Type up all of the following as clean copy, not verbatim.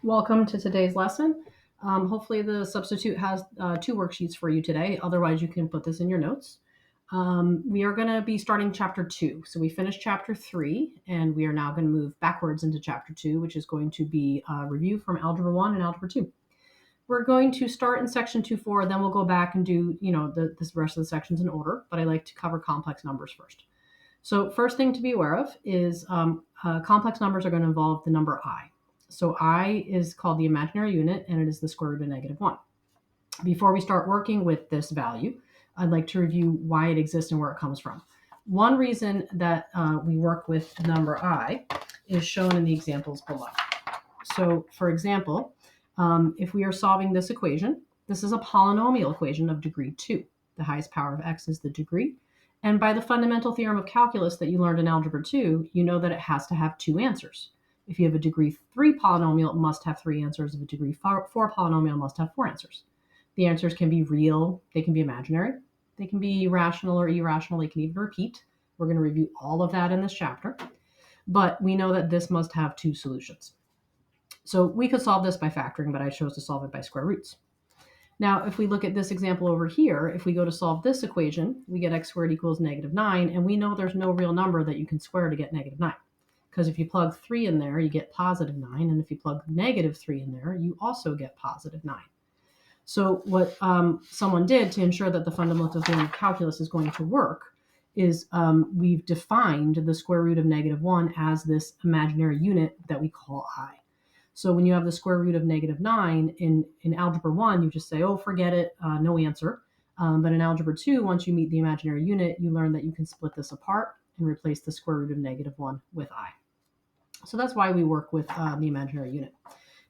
Welcome to today's lesson. Hopefully the substitute has two worksheets for you today. Otherwise, you can put this in your notes. We are going to be starting chapter 2. So we finished chapter 3, and we are now going to move backwards into chapter 2, which is going to be a review from Algebra 1 and Algebra 2. We're going to start in section 2.4, then we'll go back and do, the rest of the sections in order, but I like to cover complex numbers first. So first thing to be aware of is complex numbers are going to involve the number I. So I is called the imaginary unit, and it is the square root of -1. Before we start working with this value, I'd like to review why it exists and where it comes from. One reason that we work with the number I is shown in the examples below. So for example, if we are solving this equation, this is a polynomial equation of degree 2. The highest power of x is the degree. And by the fundamental theorem of calculus that you learned in Algebra 2, you know that it has to have two answers. If you have a degree 3 polynomial, it must have three answers. If a degree 4 polynomial, it must have four answers. The answers can be real, they can be imaginary, they can be rational or irrational, they can even repeat. We're going to review all of that in this chapter. But we know that this must have two solutions. So we could solve this by factoring, but I chose to solve it by square roots. Now, if we look at this example over here, if we go to solve this equation, we get x squared equals -9, and we know there's no real number that you can square to get -9. Because if you plug 3 in there, you get +9, and if you plug -3 in there, you also get +9. So what someone did to ensure that the fundamental theorem of calculus is going to work is we've defined the square root of -1 as this imaginary unit that we call I. So when you have the square root of -9 in Algebra 1, you just say, oh, forget it, no answer. But in Algebra 2, once you meet the imaginary unit, you learn that you can split this apart and replace the square root of -1 with I. So that's why we work with the imaginary unit.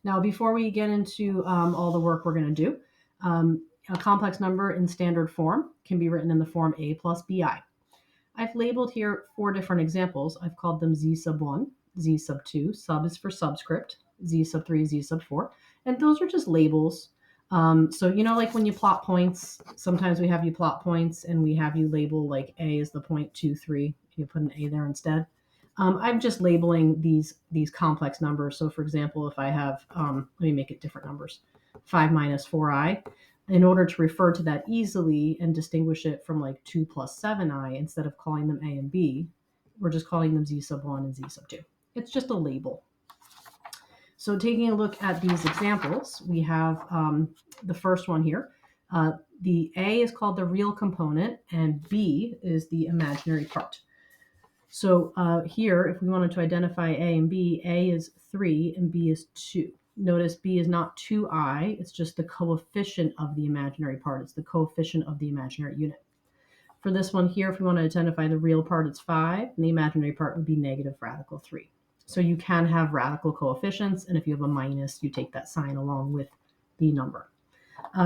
Now, before we get into all the work we're going to do, a complex number in standard form can be written in the form a plus bi. I've labeled here 4 different examples. I've called them z sub 1, z sub 2, sub is for subscript, z sub 3, z sub 4, and those are just labels. So, like when you plot points, sometimes we have you plot points and we have you label like a is the point 2, 3, you put an a there instead. I'm just labeling these complex numbers. So for example, if I have, let me make it different numbers, 5 minus 4i, in order to refer to that easily and distinguish it from like 2 plus 7i, instead of calling them a and b, we're just calling them z sub 1 and z sub 2. It's just a label. So taking a look at these examples, we have the first one here. The a is called the real component and b is the imaginary part. So here, if we wanted to identify a and b, a is 3 and b is 2. Notice b is not 2i, it's just the coefficient of the imaginary part. It's the coefficient of the imaginary unit. For this one here, if we want to identify the real part, it's 5, and the imaginary part would be negative radical 3. So you can have radical coefficients, and if you have a minus, you take that sign along with the number.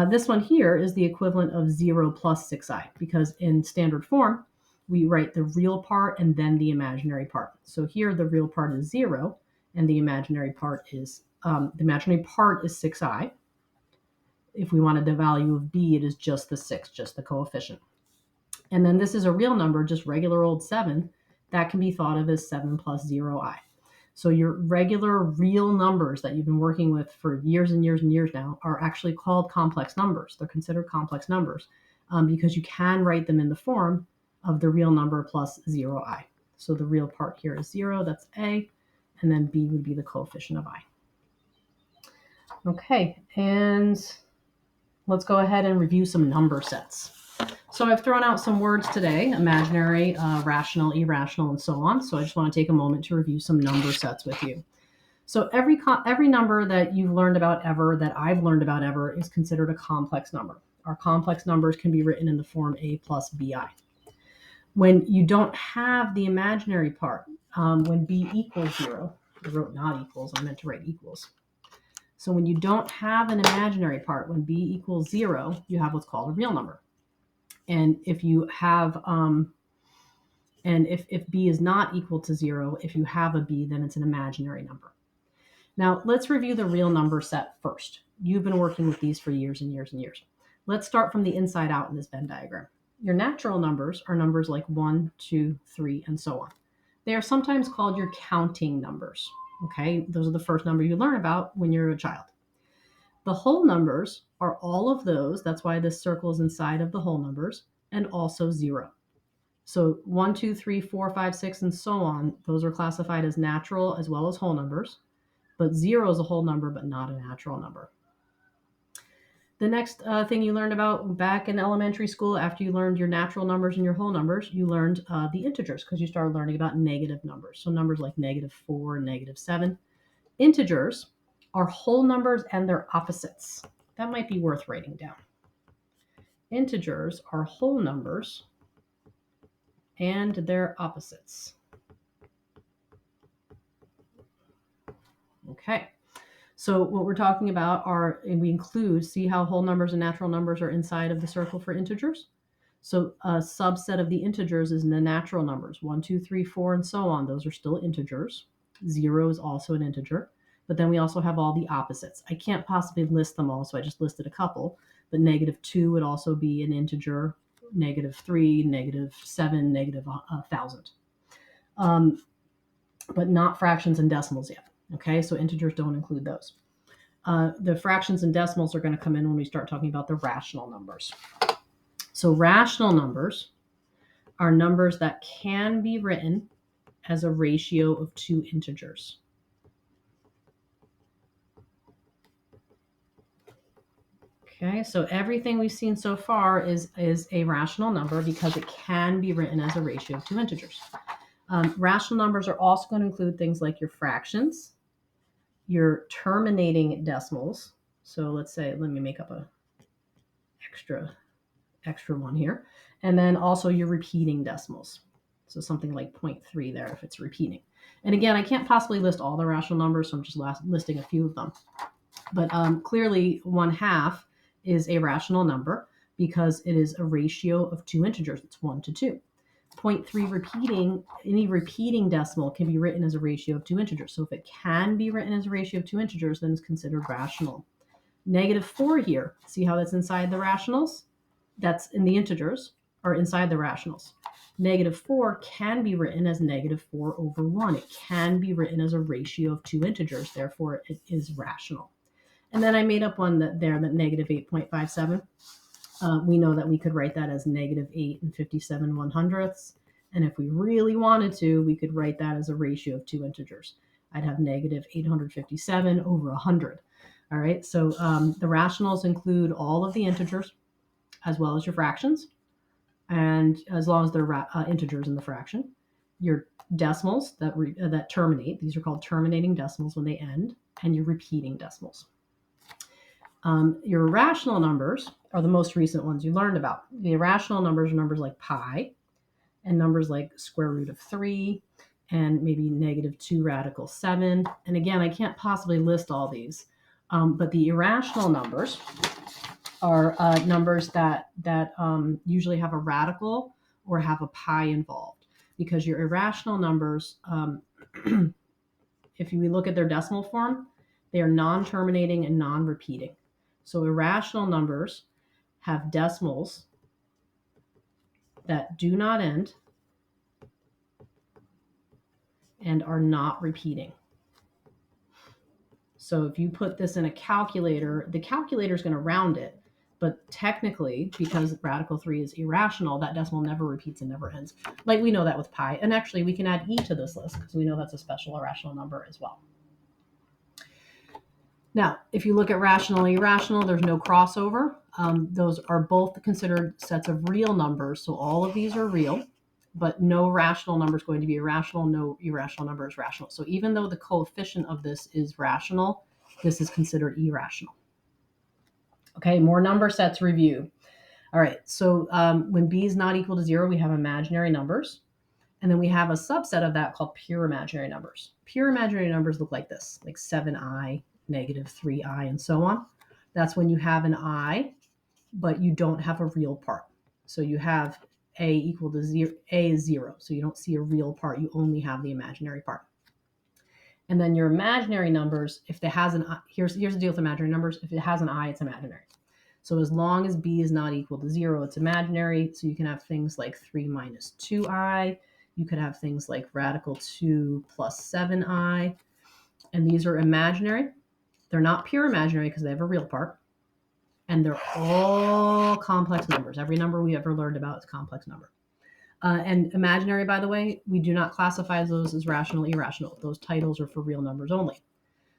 This one here is the equivalent of 0 plus 6i, because in standard form, we write the real part and then the imaginary part. So here the real part is 0, and the imaginary part is 6i. If we wanted the value of b, it is just the 6, just the coefficient. And then this is a real number, just regular old 7. That can be thought of as 7 plus 0i. So your regular real numbers that you've been working with for years and years and years now are actually called complex numbers. They're considered complex numbers because you can write them in the form of the real number plus 0i. So the real part here is 0, that's a, and then b would be the coefficient of i. Okay, and let's go ahead and review some number sets. So I've thrown out some words today, imaginary, rational, irrational, and so on. So I just want to take a moment to review some number sets with you. So every number that you've learned about ever, that I've learned about ever, is considered a complex number. Our complex numbers can be written in the form a plus bi. When you don't have the imaginary part, when b equals 0, I wrote not equals, I meant to write equals. So when you don't have an imaginary part, when b equals 0, you have what's called a real number. And if you have, if b is not equal to 0, if you have a b, then it's an imaginary number. Now, let's review the real number set first. You've been working with these for years and years and years. Let's start from the inside out in this Venn diagram. Your natural numbers are numbers like 1, 2, 3, and so on. They are sometimes called your counting numbers. Okay, those are the first number you learn about when you're a child. The whole numbers are all of those. That's why this circle is inside of the whole numbers, and also 0. So 1, 2, 3, 4, 5, 6, and so on, those are classified as natural as well as whole numbers. But 0 is a whole number, but not a natural number. The next thing you learned about back in elementary school, after you learned your natural numbers and your whole numbers, you learned the integers, because you started learning about negative numbers. So numbers like -4 and -7. Integers are whole numbers and their opposites. That might be worth writing down. Integers are whole numbers and their opposites. Okay. So what we're talking about are, and we include, see how whole numbers and natural numbers are inside of the circle for integers? So a subset of the integers is the natural numbers, 1, 2, 3, 4, and so on. Those are still integers. 0 is also an integer. But then we also have all the opposites. I can't possibly list them all, so I just listed a couple. But -2 would also be an integer, -3, -7, -1,000. But not fractions and decimals yet. Okay, so integers don't include those. The fractions and decimals are going to come in when we start talking about the rational numbers. So rational numbers are numbers that can be written as a ratio of 2 integers. Okay, so everything we've seen so far is a rational number because it can be written as a ratio of 2 integers. Rational numbers are also going to include things like your fractions, your terminating decimals. So let's say, let me make up a extra one here. And then also your repeating decimals. So something like 0.3 there if it's repeating. And again, I can't possibly list all the rational numbers, so I'm just listing a few of them. But clearly 1/2 is a rational number because it is a ratio of 2 integers. It's 1 to 2. 0.3 repeating, any repeating decimal can be written as a ratio of 2 integers. So if it can be written as a ratio of 2 integers, then it's considered rational. -4 here, see how that's inside the rationals? That's in the integers, or inside the rationals. -4 can be written as -4/1. It can be written as a ratio of 2 integers, therefore it is rational. And then I made up one that -8.57. We know that we could write that as -8 and 57/100ths. And if we really wanted to, we could write that as a ratio of 2 integers. I'd have -857/100. All right, so the rationals include all of the integers as well as your fractions, and as long as they're integers in the fraction. Your decimals that terminate, these are called terminating decimals when they end, and your repeating decimals. Your irrational numbers are the most recent ones you learned about. The irrational numbers are numbers like pi and numbers like square root of 3 and maybe -2 radical 7. And again, I can't possibly list all these, but the irrational numbers are numbers that usually have a radical or have a pi involved, because your irrational numbers, if we look at their decimal form, they are non-terminating and non-repeating. So irrational numbers have decimals that do not end and are not repeating. So if you put this in a calculator, the calculator is going to round it. But technically, because radical 3 is irrational, that decimal never repeats and never ends. Like we know that with pi. And actually, we can add e to this list because we know that's a special irrational number as well. Now, if you look at rational and irrational, there's no crossover. Those are both considered sets of real numbers. So all of these are real, but no rational number is going to be irrational. No irrational number is rational. So even though the coefficient of this is rational, this is considered irrational. Okay, more number sets review. All right, so when b is not equal to 0, we have imaginary numbers. And then we have a subset of that called pure imaginary numbers. Pure imaginary numbers look like this, like 7i, -3i, and so on. That's when you have an I, but you don't have a real part. So you have a equal to 0, a is 0. So you don't see a real part, you only have the imaginary part. And then your imaginary numbers, if it has an I, here's the deal with imaginary numbers. If it has an I, it's imaginary. So as long as b is not equal to 0, it's imaginary. So you can have things like 3 minus 2i. You could have things like radical 2 plus 7i. And these are imaginary. They're not pure imaginary because they have a real part. And they're all complex numbers. Every number we ever learned about is a complex number. And imaginary, by the way, we do not classify those as rational, irrational. Those titles are for real numbers only.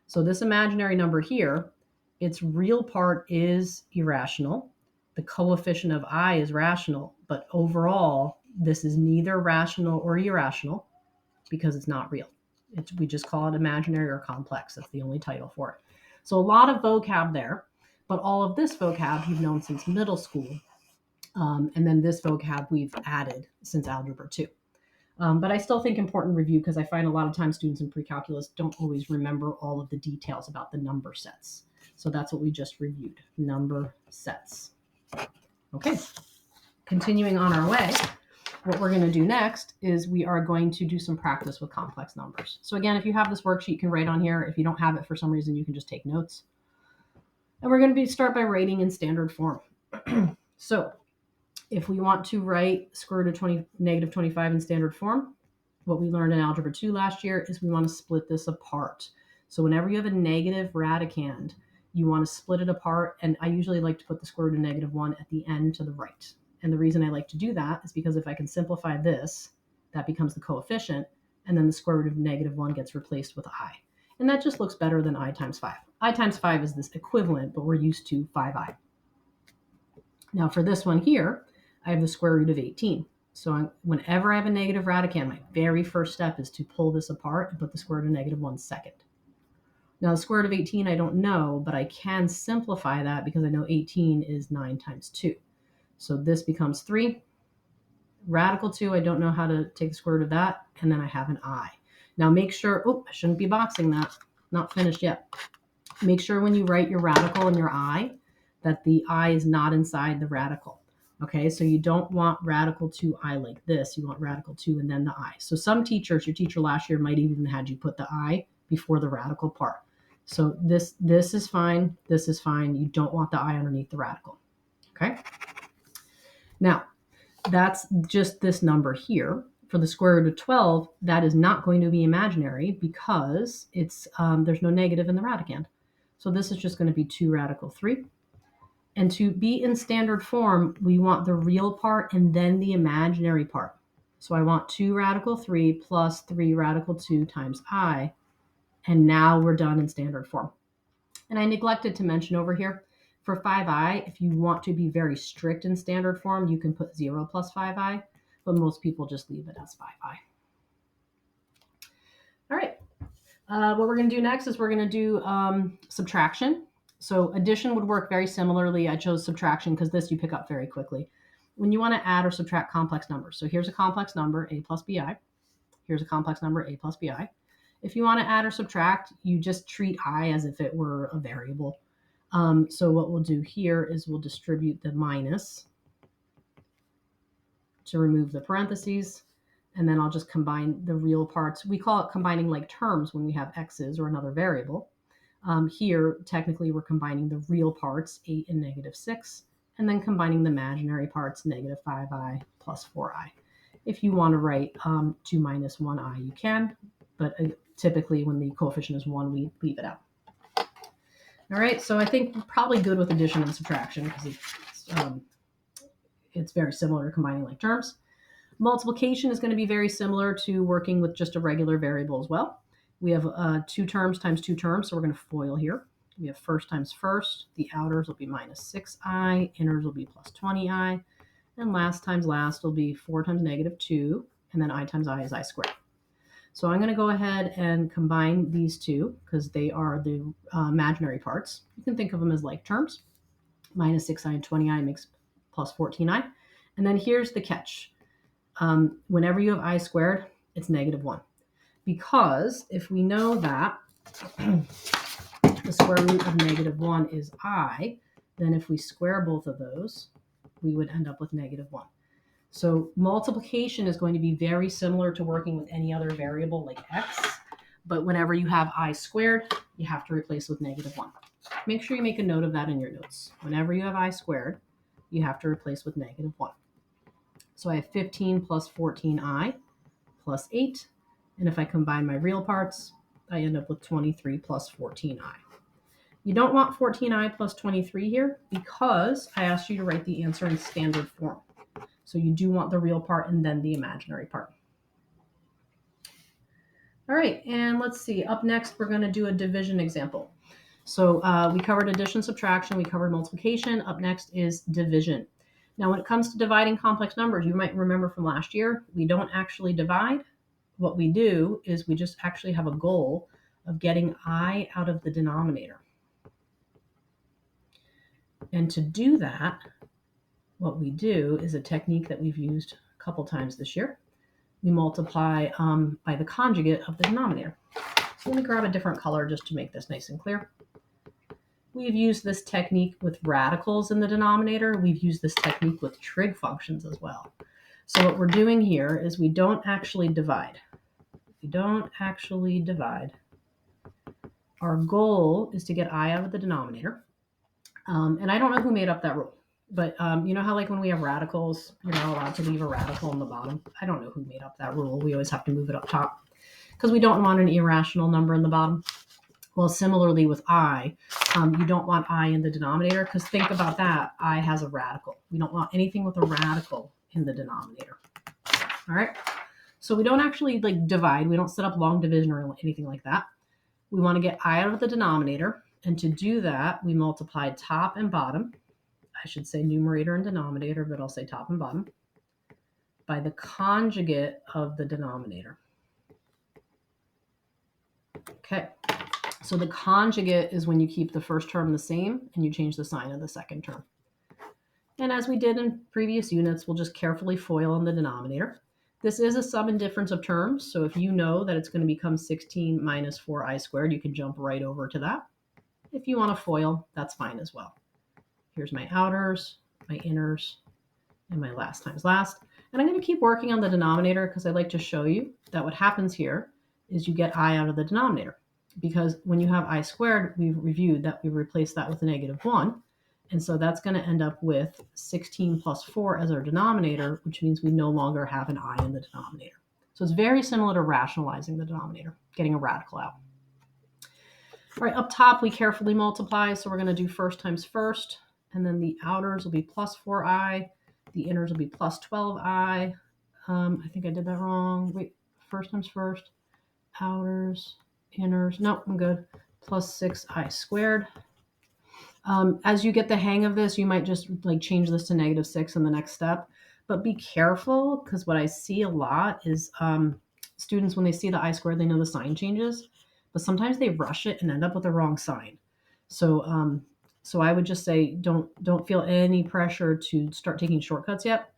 So this imaginary number here, its real part is irrational. The coefficient of I is rational, but overall, this is neither rational or irrational because it's not real. We just call it imaginary or complex. That's the only title for it. So a lot of vocab there, but all of this vocab you've known since middle school. And then this vocab we've added since Algebra 2. But I still think important review because I find a lot of times students in pre-calculus don't always remember all of the details about the number sets. So that's what we just reviewed, number sets. Okay, continuing on our way, what we're going to do next is we are going to do some practice with complex numbers. So again, if you have this worksheet, you can write on here. If you don't have it for some reason, you can just take notes. And we're going to start by writing in standard form. So if we want to write square root of negative 25 in standard form, what we learned in Algebra 2 last year is we want to split this apart. So whenever you have a negative radicand, you want to split it apart. And I usually like to put the square root of negative 1 at the end to the right. And the reason I like to do that is because if I can simplify this, that becomes the coefficient, and then the square root of negative 1 gets replaced with I. And that just looks better than I times 5. I times 5 is this equivalent, but we're used to 5i. Now for this one here, I have the square root of 18. So whenever I have a negative radicand, my very first step is to pull this apart and put the square root of negative 1 second. Now the square root of 18 I don't know, but I can simplify that because I know 18 is 9 times 2. So this becomes 3. Radical 2, I don't know how to take the square root of that, and then I have an I. Now make sure, I shouldn't be boxing that, not finished yet. Make sure when you write your radical and your I, that the I is not inside the radical. Okay, so you don't want radical 2i like this. You want radical 2 and then the I. So some teachers, your teacher last year might even had you put the I before the radical part. So this is fine. This is fine. You don't want the I underneath the radical. Okay. Now, that's just this number here. For the square root of 12, that is not going to be imaginary because it's there's no negative in the radicand. So this is just going to be 2 radical 3. And to be in standard form, we want the real part and then the imaginary part. So I want 2 radical 3 plus 3 radical 2 times I. And now we're done in standard form. And I neglected to mention over here, for 5i, if you want to be very strict in standard form, you can put 0 plus 5i, but most people just leave it as 5i. All right. What we're going to do next is we're going to do subtraction. So addition would work very similarly. I chose subtraction because this you pick up very quickly. When you want to add or subtract complex numbers. So here's a complex number, a plus bi. Here's a complex number, a plus bi. If you want to add or subtract, you just treat I as if it were a variable. So what we'll do here is we'll distribute the minus to remove the parentheses. And then I'll just combine the real parts. We call it combining like terms when we have x's or another variable. Here, technically, we're combining the real parts, 8 and negative 6, and then combining the imaginary parts, negative 5i plus 4i. If you want to write 2 minus 1i, you can, but typically when the coefficient is 1, we leave it out. All right, so I think we're probably good with addition and subtraction because it's very similar to combining like terms. Multiplication is going to be very similar to working with just a regular variable as well. We have 2 terms times 2 terms, so we're going to FOIL here. We have first times first. The outers will be minus 6i, inners will be plus 20i, and last times last will be 4 times negative 2, and then I times I is I squared. So I'm going to go ahead and combine these two because they are the imaginary parts. You can think of them as like terms. Minus 6i and 20i makes plus 14i. And then here's the catch. Whenever you have I squared, it's negative 1. Because if we know that the square root of negative 1 is I, then if we square both of those, we would end up with negative 1. So multiplication is going to be very similar to working with any other variable like x, but whenever you have I squared, you have to replace with negative 1. Make sure you make a note of that in your notes. Whenever you have I squared, you have to replace with negative 1. So I have 15 plus 14i plus 8. And if I combine my real parts, I end up with 23 plus 14i. You don't want 14i plus 23 here because I asked you to write the answer in standard form. So you do want the real part and then the imaginary part. All right, and let's see. Up next, we're going to do a division example. So we covered addition, subtraction, we covered multiplication. Up next is division. Now, when it comes to dividing complex numbers, you might remember from last year, we don't actually divide. What we do is we just actually have a goal of getting I out of the denominator. And to do that, what we do is a technique that we've used a couple times this year. We multiply by the conjugate of the denominator. So let me grab a different color just to make this nice and clear. We've used this technique with radicals in the denominator. We've used this technique with trig functions as well. So what we're doing here is we don't actually divide. We don't actually divide. Our goal is to get I out of the denominator. And I don't know who made up that rule. But you know how like when we have radicals, you're not allowed to leave a radical on the bottom? I don't know who made up that rule. We always have to move it up top because we don't want an irrational number in the bottom. Well, similarly with I, you don't want I in the denominator because think about that. I has a radical. We don't want anything with a radical in the denominator. All right. So we don't actually like divide. We don't set up long division or anything like that. We want to get I out of the denominator. And to do that, we multiply top and bottom. I should say numerator and denominator, but I'll say top and bottom, by the conjugate of the denominator. Okay, so the conjugate is when you keep the first term the same and you change the sign of the second term. And as we did in previous units, we'll just carefully FOIL in the denominator. This is a sum and difference of terms, so if you know that it's going to become 16 minus 4i squared, you can jump right over to that. If you want to FOIL, that's fine as well. Here's my outers, my inners, and my last times last. And I'm going to keep working on the denominator because I'd like to show you that what happens here is you get I out of the denominator. Because when you have I squared, we've reviewed that we replace that with a -1. And so that's going to end up with 16 plus 4 as our denominator, which means we no longer have an I in the denominator. So it's very similar to rationalizing the denominator, getting a radical out. All right, up top, we carefully multiply. So we're going to do first times first. And then the outers will be plus 4i. The inners will be plus 12i. I think I did that wrong. Wait, first times first. Outers, inners. Nope, I'm good. Plus 6i squared. As you get the hang of this, you might just like change this to -6 in the next step. But be careful because what I see a lot is students, when they see the I squared, they know the sign changes. But sometimes they rush it and end up with the wrong sign. So I would just say don't feel any pressure to start taking shortcuts yet.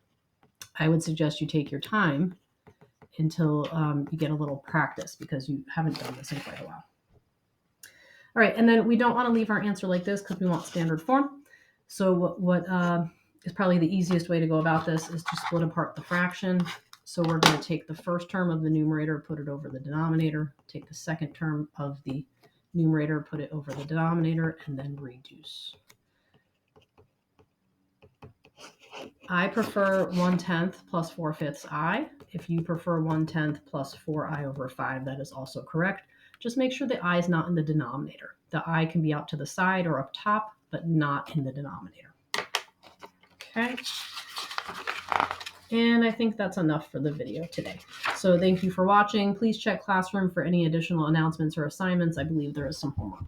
I would suggest you take your time until you get a little practice because you haven't done this in quite a while. All right, and then we don't want to leave our answer like this because we want standard form. So what is probably the easiest way to go about this is to split apart the fraction. So we're going to take the first term of the numerator, put it over the denominator, take the second term of the numerator, put it over the denominator, and then reduce. I prefer 1/10 plus 4/5 I. If you prefer 1/10 plus 4i over 5, that is also correct. Just make sure the I is not in the denominator. The I can be out to the side or up top, but not in the denominator. Okay. And I think that's enough for the video today. So thank you for watching. Please check Classroom for any additional announcements or assignments. I believe there is some homework.